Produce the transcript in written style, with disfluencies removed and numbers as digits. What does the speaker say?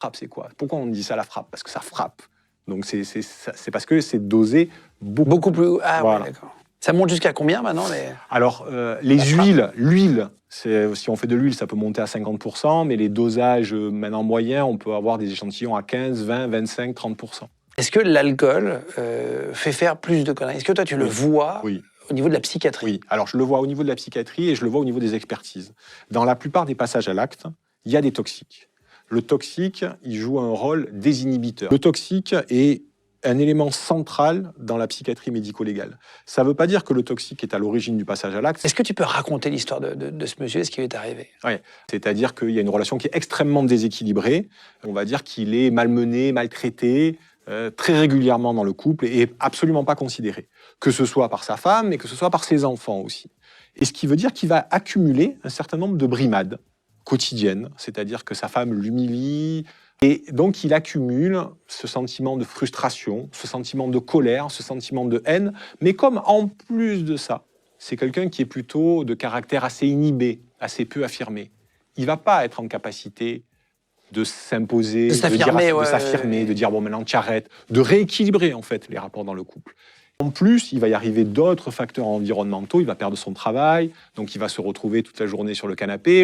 frappe, c'est quoi? Pourquoi on dit ça, la frappe? Parce que ça frappe. Donc c'est parce que c'est dosé Beaucoup plus... Ah voilà. ouais, d'accord. Ça monte jusqu'à combien maintenant Alors, les huiles, l'huile, si on fait de l'huile, ça peut monter à 50%, mais les dosages, maintenant moyens, on peut avoir des échantillons à 15, 20, 25, 30%. Est-ce que l'alcool fait faire plus de conneries? Est-ce que toi, tu le vois au niveau de la psychiatrie? Oui, alors je le vois au niveau de la psychiatrie et je le vois au niveau des expertises. Dans la plupart des passages à l'acte, il y a des toxiques. Le toxique, il joue un rôle désinhibiteur. Le toxique est un élément central dans la psychiatrie médico-légale. Ça ne veut pas dire que le toxique est à l'origine du passage à l'acte. Est-ce que tu peux raconter l'histoire de ce monsieur, ce qui lui est arrivé? Oui, c'est-à-dire qu'il y a une relation qui est extrêmement déséquilibrée. On va dire qu'il est malmené, maltraité, très régulièrement dans le couple et absolument pas considéré. Que ce soit par sa femme, mais que ce soit par ses enfants aussi. Et ce qui veut dire qu'il va accumuler un certain nombre de brimades quotidiennes, c'est-à-dire que sa femme l'humilie, et donc il accumule ce sentiment de frustration, ce sentiment de colère, ce sentiment de haine, mais comme en plus de ça, c'est quelqu'un qui est plutôt de caractère assez inhibé, assez peu affirmé, il ne va pas être en capacité de s'imposer, de s'affirmer, de dire bon maintenant tu arrêtes, de rééquilibrer en fait les rapports dans le couple. En plus, il va y arriver d'autres facteurs environnementaux, il va perdre son travail, donc il va se retrouver toute la journée sur le canapé.